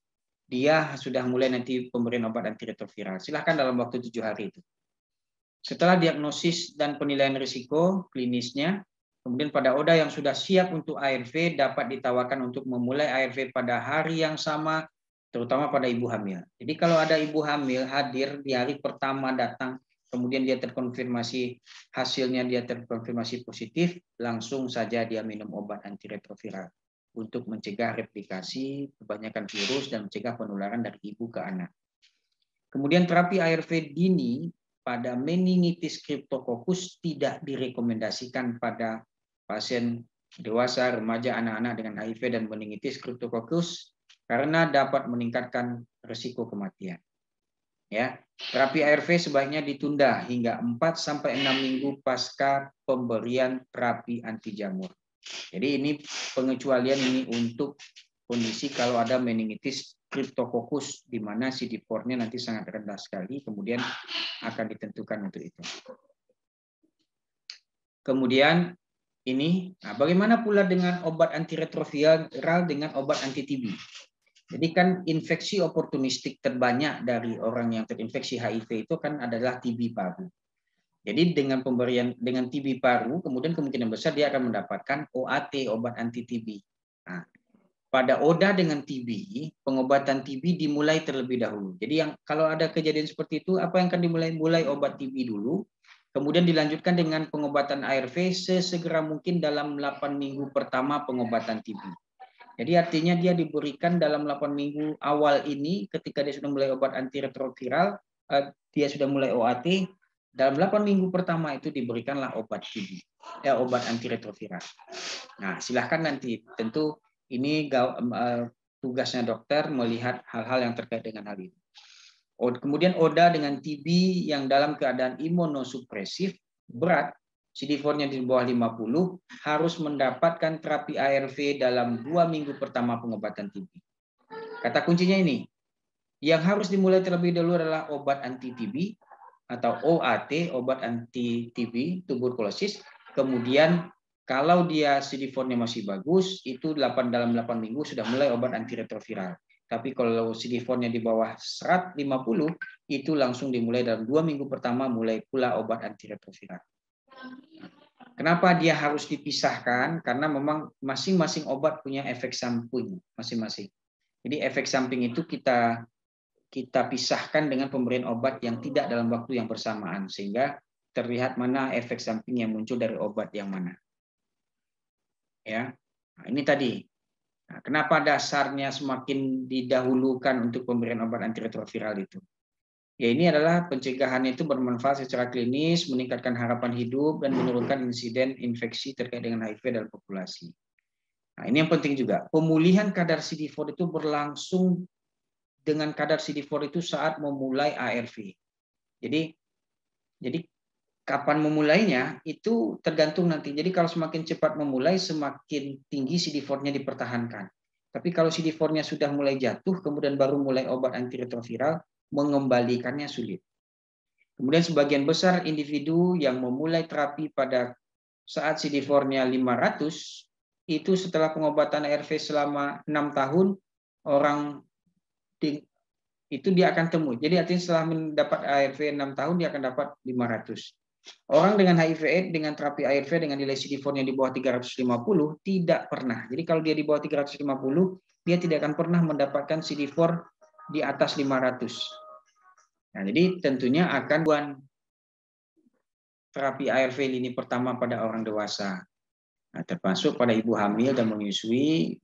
dia sudah mulai nanti pemberian obat antiretroviral. Silahkan dalam waktu 7 hari itu. Setelah diagnosis dan penilaian risiko klinisnya, kemudian pada ODA yang sudah siap untuk ARV dapat ditawarkan untuk memulai ARV pada hari yang sama, terutama pada ibu hamil. Jadi kalau ada ibu hamil hadir di hari pertama datang kemudian dia terkonfirmasi hasilnya dia terkonfirmasi positif, langsung saja dia minum obat antiretroviral untuk mencegah replikasi kebanyakan virus dan mencegah penularan dari ibu ke anak. Kemudian terapi ARV dini pada meningitis Cryptococcus tidak direkomendasikan pada pasien dewasa, remaja, anak-anak dengan HIV dan meningitis Cryptococcus karena dapat meningkatkan risiko kematian. Ya, terapi ARV sebaiknya ditunda hingga 4-6 minggu pasca pemberian terapi anti jamur. Jadi ini pengecualian ini untuk kondisi kalau ada meningitis Cryptococcus di mana CD4-nya nanti sangat rendah sekali, kemudian akan ditentukan untuk itu. Kemudian ini, bagaimana pula dengan obat antiretroviral dengan obat anti-TB? Jadi kan infeksi oportunistik terbanyak dari orang yang terinfeksi HIV itu kan adalah TB paru. Jadi dengan pemberian dengan TB paru, kemudian kemungkinan besar dia akan mendapatkan OAT, obat anti-TB. Nah, pada ODA dengan TB, pengobatan TB dimulai terlebih dahulu. Jadi yang kalau ada kejadian seperti itu, apa yang akan dimulai obat TB dulu, kemudian dilanjutkan dengan pengobatan ARV sesegera mungkin dalam 8 minggu pertama pengobatan TB. Jadi artinya dia diberikan dalam 8 minggu awal ini, ketika dia sudah mulai obat antiretroviral, dia sudah mulai OAT, dalam 8 minggu pertama itu diberikanlah obat TB, obat antiretroviral. Nah, silahkan nanti, tentu ini tugasnya dokter melihat hal-hal yang terkait dengan hal ini. Kemudian ODA dengan TB yang dalam keadaan imunosupresif berat, CD4-nya di bawah 50, harus mendapatkan terapi ARV dalam 2 minggu pertama pengobatan TB. Kata kuncinya ini, yang harus dimulai terlebih dahulu adalah obat anti-TB atau OAT, obat anti-TB, tuberkulosis. Kemudian kalau dia CD4-nya masih bagus, itu dalam 8 minggu sudah mulai obat antiretroviral. Tapi kalau CD4-nya di bawah 150, itu langsung dimulai dalam 2 minggu pertama mulai pula obat antiretroviral. Kenapa dia harus dipisahkan? Karena memang masing-masing obat punya efek samping masing-masing. Jadi efek samping itu kita pisahkan dengan pemberian obat yang tidak dalam waktu yang bersamaan, sehingga terlihat mana efek samping yang muncul dari obat yang mana. Ya, nah, ini tadi. Nah, kenapa dasarnya semakin didahulukan untuk pemberian obat antiretroviral itu? Ya, ini adalah pencegahan itu bermanfaat secara klinis, meningkatkan harapan hidup, dan menurunkan insiden infeksi terkait dengan HIV dalam populasi. Nah, ini yang penting juga. Pemulihan kadar CD4 itu berlangsung dengan kadar CD4 itu saat memulai ARV. Jadi kapan memulainya itu tergantung nanti. Jadi kalau semakin cepat memulai, semakin tinggi CD4-nya dipertahankan. Tapi kalau CD4-nya sudah mulai jatuh, kemudian baru mulai obat antiretroviral, mengembalikannya sulit. Kemudian sebagian besar individu yang memulai terapi pada saat CD4-nya 500, itu setelah pengobatan ARV selama 6 tahun, orang itu dia akan temui. Jadi artinya setelah mendapat ARV 6 tahun, dia akan dapat 500. Orang dengan HIV/AIDS dengan terapi ARV dengan nilai CD4-nya di bawah 350 tidak pernah. Jadi kalau dia di bawah 350, dia tidak akan pernah mendapatkan CD4 di atas 500. Nah, jadi tentunya akan terapi ARV lini pertama pada orang dewasa. Nah, termasuk pada ibu hamil dan menyusui,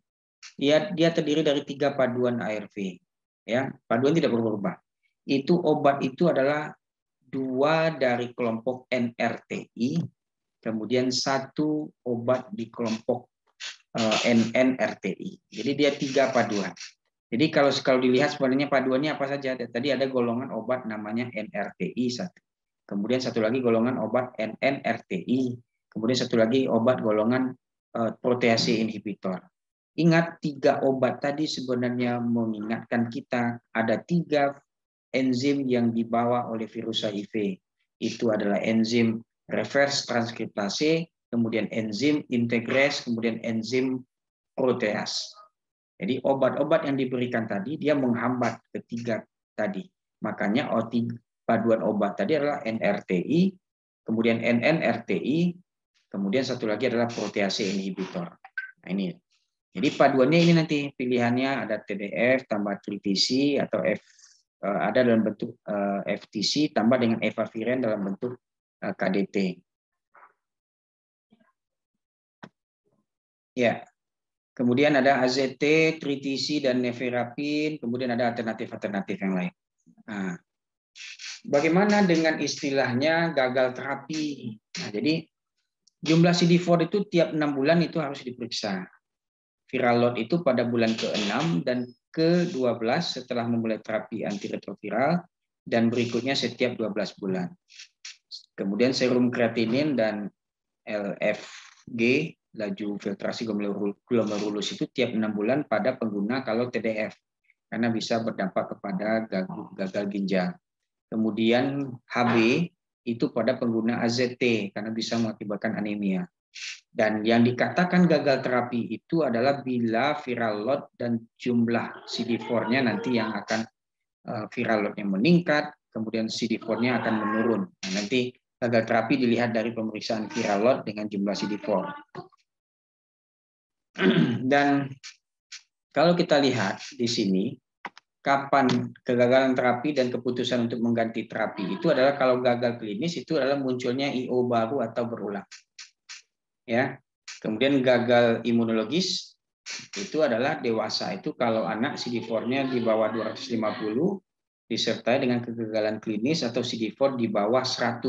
dia terdiri dari 3 paduan ARV. Ya, paduan tidak berubah. Itu obat itu adalah 2 dari kelompok NRTI, kemudian 1 obat di kelompok NNRTI. Jadi dia 3 paduan. Jadi kalau dilihat sebenarnya paduannya apa saja? Tadi ada golongan obat namanya NRTI 1. Kemudian 1 lagi golongan obat NNRTI. Kemudian 1 lagi obat golongan protease inhibitor. Ingat 3 obat tadi sebenarnya mengingatkan kita ada 3 enzim yang dibawa oleh virus HIV. Itu adalah enzim reverse transkriptase, kemudian enzim integrase, kemudian enzim protease. Jadi obat-obat yang diberikan tadi dia menghambat ketiga tadi. Makanya paduan obat tadi adalah NRTI, kemudian NNRTI, kemudian 1 lagi adalah protease inhibitor. Nah, ini. Jadi paduannya ini nanti pilihannya ada TDF tambah TTC atau ada dalam bentuk FTC tambah dengan efavirenz dalam bentuk KDT. Ya. Kemudian ada AZT, tritisi, dan nevirapin. Kemudian ada alternatif-alternatif yang lain. Nah, bagaimana dengan istilahnya gagal terapi? Nah, jadi jumlah CD4 itu tiap 6 bulan itu harus diperiksa. Viral load itu pada bulan ke-6 dan ke-12 setelah memulai terapi antiretroviral dan berikutnya setiap 12 bulan. Kemudian serum kreatinin dan LFG, laju filtrasi glomerulus itu tiap 6 bulan pada pengguna kalau TDF, karena bisa berdampak kepada gagal ginjal. Kemudian HB itu pada pengguna AZT, karena bisa mengakibatkan anemia. Dan yang dikatakan gagal terapi itu adalah bila viral load dan jumlah CD4-nya nanti yang akan viral load-nya meningkat, kemudian CD4-nya akan menurun. Nah, nanti gagal terapi dilihat dari pemeriksaan viral load dengan jumlah CD4. Dan kalau kita lihat di sini, kapan kegagalan terapi dan keputusan untuk mengganti terapi itu adalah kalau gagal klinis itu adalah munculnya IO baru atau berulang. Ya. Kemudian gagal imunologis itu adalah dewasa, itu kalau anak CD4-nya di bawah 250 disertai dengan kegagalan klinis atau CD4 di bawah 100.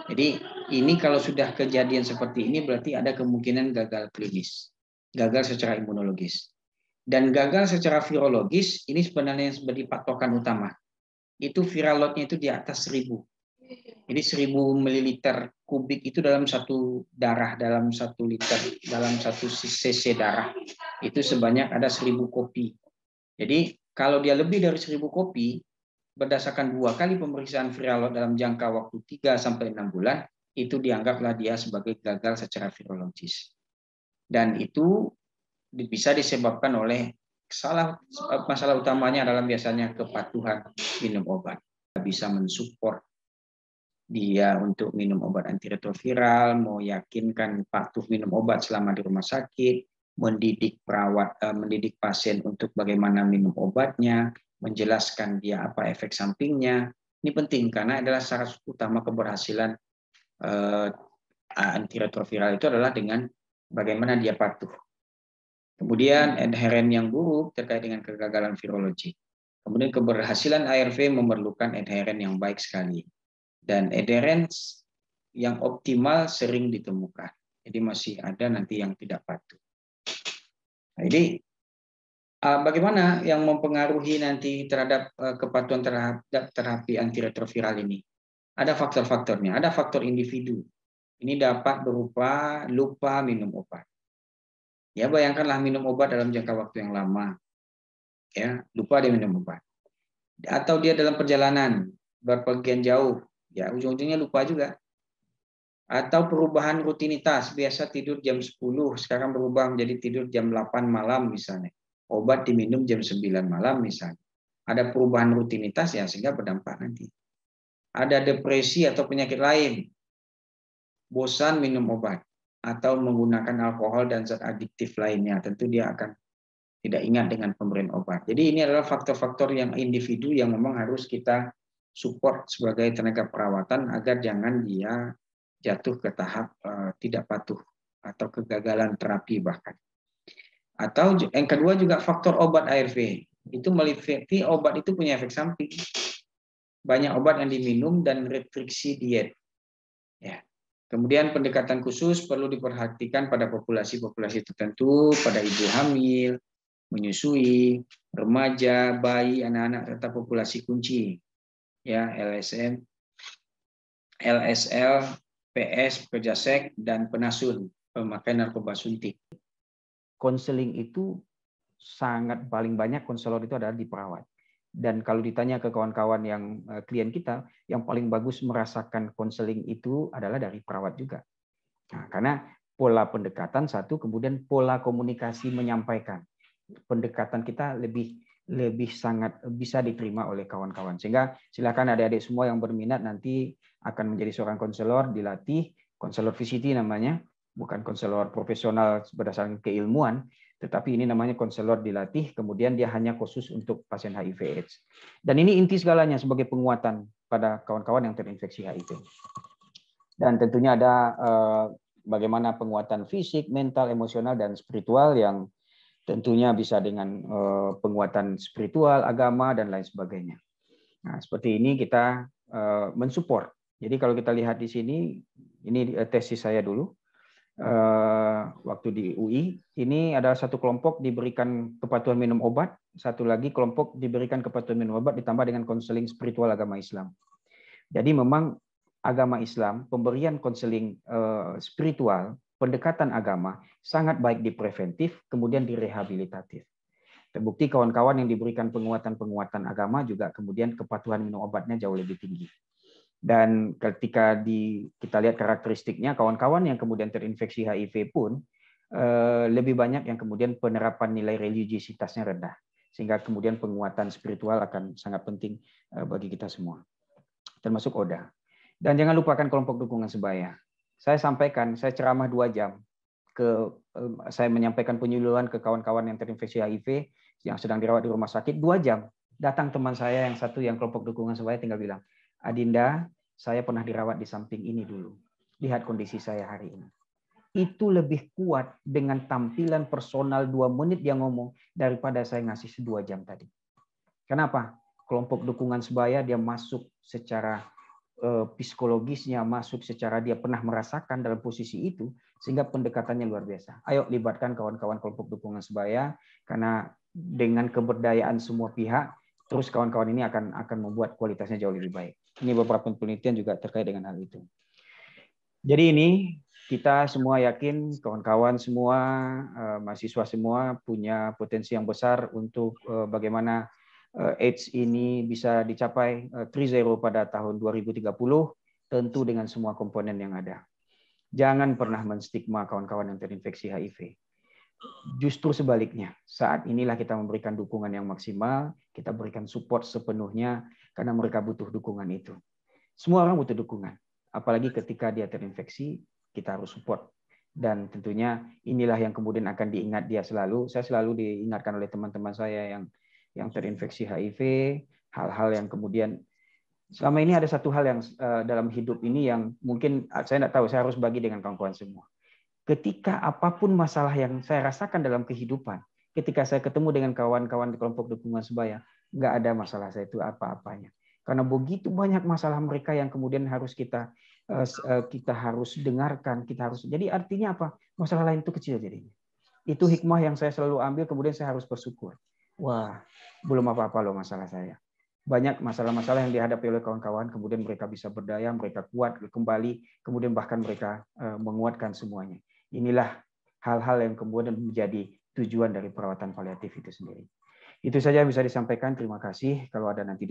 Jadi ini kalau sudah kejadian seperti ini berarti ada kemungkinan gagal klinis, gagal secara imunologis. Dan gagal secara virologis ini sebenarnya yang menjadi patokan utama. Itu viral load-nya itu di atas 1000. Jadi 1000 ml kubik itu dalam satu darah, dalam 1 liter, dalam 1 cc darah itu sebanyak ada 1000 kopi. Jadi kalau dia lebih dari 1000 kopi, berdasarkan 2 kali pemeriksaan viral load dalam jangka waktu 3-6 bulan, itu dianggaplah dia sebagai gagal secara virologis. Dan itu bisa disebabkan oleh masalah utamanya adalah biasanya kepatuhan minum obat. Bisa mensupport dia untuk minum obat antiretroviral, mau yakinkan patuh minum obat selama di rumah sakit, mendidik perawat, mendidik pasien untuk bagaimana minum obatnya, menjelaskan dia apa efek sampingnya. Ini penting karena adalah syarat utama keberhasilan antiretroviral itu adalah dengan bagaimana dia patuh. Kemudian adheren yang buruk terkait dengan kegagalan virologi. Kemudian keberhasilan ARV memerlukan adheren yang baik sekali. Dan adherence yang optimal sering ditemukan. Jadi masih ada nanti yang tidak patuh. Nah, jadi bagaimana yang mempengaruhi nanti terhadap kepatuhan terhadap terapi antiretroviral ini? Ada faktor-faktornya, ada faktor individu. Ini dapat berupa lupa minum obat. Ya, bayangkanlah minum obat dalam jangka waktu yang lama. Ya, lupa dia minum obat. Atau dia dalam perjalanan berpergian jauh, ya ujung-ujungnya lupa juga. Atau perubahan rutinitas, biasa tidur jam 10, sekarang berubah menjadi tidur jam 8 malam misalnya. Obat diminum jam 9 malam misalnya. Ada perubahan rutinitas ya sehingga berdampak nanti. Ada depresi atau penyakit lain. Bosan minum obat atau menggunakan alkohol dan zat adiktif lainnya, tentu dia akan tidak ingat dengan pemberian obat. Jadi ini adalah faktor-faktor yang individu yang memang harus kita support sebagai tenaga perawatan agar jangan dia jatuh ke tahap tidak patuh atau kegagalan terapi bahkan. Atau yang kedua juga faktor obat ARV. Itu meliputi obat itu punya efek samping. Banyak obat yang diminum dan restriksi diet. Ya. Kemudian pendekatan khusus perlu diperhatikan pada populasi-populasi tertentu, pada ibu hamil, menyusui, remaja, bayi, anak-anak serta populasi kunci. Ya, LSM, LSL, PS, pekerja seks, dan penasun, pemakai narkoba suntik. Konseling itu sangat paling banyak konselor itu adalah di perawat. Dan kalau ditanya ke kawan-kawan yang klien kita, yang paling bagus merasakan konseling itu adalah dari perawat juga. Nah, karena pola pendekatan satu, kemudian pola komunikasi menyampaikan. Pendekatan kita lebih sangat bisa diterima oleh kawan-kawan. Sehingga silakan adik-adik semua yang berminat nanti akan menjadi seorang konselor, dilatih, konselor VCT namanya. bukan konselor profesional berdasarkan keilmuan, tetapi ini namanya konselor dilatih, kemudian dia hanya khusus untuk pasien HIV/AIDS. Dan ini inti segalanya sebagai penguatan pada kawan-kawan yang terinfeksi HIV. Dan tentunya ada bagaimana penguatan fisik, mental, emosional, dan spiritual yang tentunya bisa dengan penguatan spiritual, agama, dan lain sebagainya. Nah, seperti ini kita mensupport. Jadi kalau kita lihat di sini, ini tesis saya dulu. Waktu di UI, ini ada satu kelompok diberikan kepatuhan minum obat, satu lagi kelompok diberikan kepatuhan minum obat ditambah dengan konseling spiritual agama Islam. Jadi memang agama Islam, pemberian konseling spiritual, pendekatan agama sangat baik di preventif, kemudian di rehabilitatif. Terbukti kawan-kawan yang diberikan penguatan-penguatan agama juga kemudian kepatuhan minum obatnya jauh lebih tinggi. Dan ketika kita lihat karakteristiknya, kawan-kawan yang kemudian terinfeksi HIV pun lebih banyak yang kemudian penerapan nilai religiositasnya rendah. Sehingga kemudian penguatan spiritual akan sangat penting bagi kita semua. Termasuk ODA. Dan jangan lupakan kelompok dukungan sebaya. Saya sampaikan, saya ceramah 2 jam. Saya menyampaikan penyuluhan ke kawan-kawan yang terinfeksi HIV, yang sedang dirawat di rumah sakit, 2 jam. Datang teman saya yang satu yang kelompok dukungan sebaya tinggal bilang, Adinda, saya pernah dirawat di samping ini dulu. Lihat kondisi saya hari ini. Itu lebih kuat dengan tampilan personal 2 menit dia ngomong daripada saya ngasih 2 jam tadi. Kenapa? Kelompok dukungan sebaya dia masuk secara psikologisnya, masuk secara dia pernah merasakan dalam posisi itu, sehingga pendekatannya luar biasa. Ayo libatkan kawan-kawan kelompok dukungan sebaya, karena dengan keberdayaan semua pihak, terus kawan-kawan ini akan membuat kualitasnya jauh lebih baik. Ini beberapa penelitian juga terkait dengan hal itu. Jadi ini kita semua yakin, kawan-kawan semua, mahasiswa semua punya potensi yang besar untuk bagaimana AIDS ini bisa dicapai 3.0 pada tahun 2030, tentu dengan semua komponen yang ada. Jangan pernah menstigma kawan-kawan yang terinfeksi HIV. Justru sebaliknya, saat inilah kita memberikan dukungan yang maksimal, kita berikan support sepenuhnya, karena mereka butuh dukungan itu. Semua orang butuh dukungan, apalagi ketika dia terinfeksi, kita harus support. Dan tentunya inilah yang kemudian akan diingat dia selalu. Saya selalu diingatkan oleh teman-teman saya yang terinfeksi HIV, hal-hal yang kemudian selama ini ada satu hal yang dalam hidup ini yang mungkin saya tidak tahu, saya harus bagi dengan kawan-kawan semua. Ketika apapun masalah yang saya rasakan dalam kehidupan, ketika saya ketemu dengan kawan-kawan di kelompok dukungan sebaya, nggak ada masalah saya itu apa-apanya. Karena begitu banyak masalah mereka yang kemudian harus kita harus dengarkan, kita harus. Jadi artinya apa? Masalah lain itu kecil jadinya. Itu hikmah yang saya selalu ambil, kemudian saya harus bersyukur. Wah, belum apa-apa loh masalah saya. Banyak masalah-masalah yang dihadapi oleh kawan-kawan, kemudian mereka bisa berdaya, mereka kuat kembali, kemudian bahkan mereka menguatkan semuanya. Inilah hal-hal yang kemudian menjadi tujuan dari perawatan paliatif itu sendiri. Itu saja yang bisa disampaikan. Terima kasih. Kalau ada nanti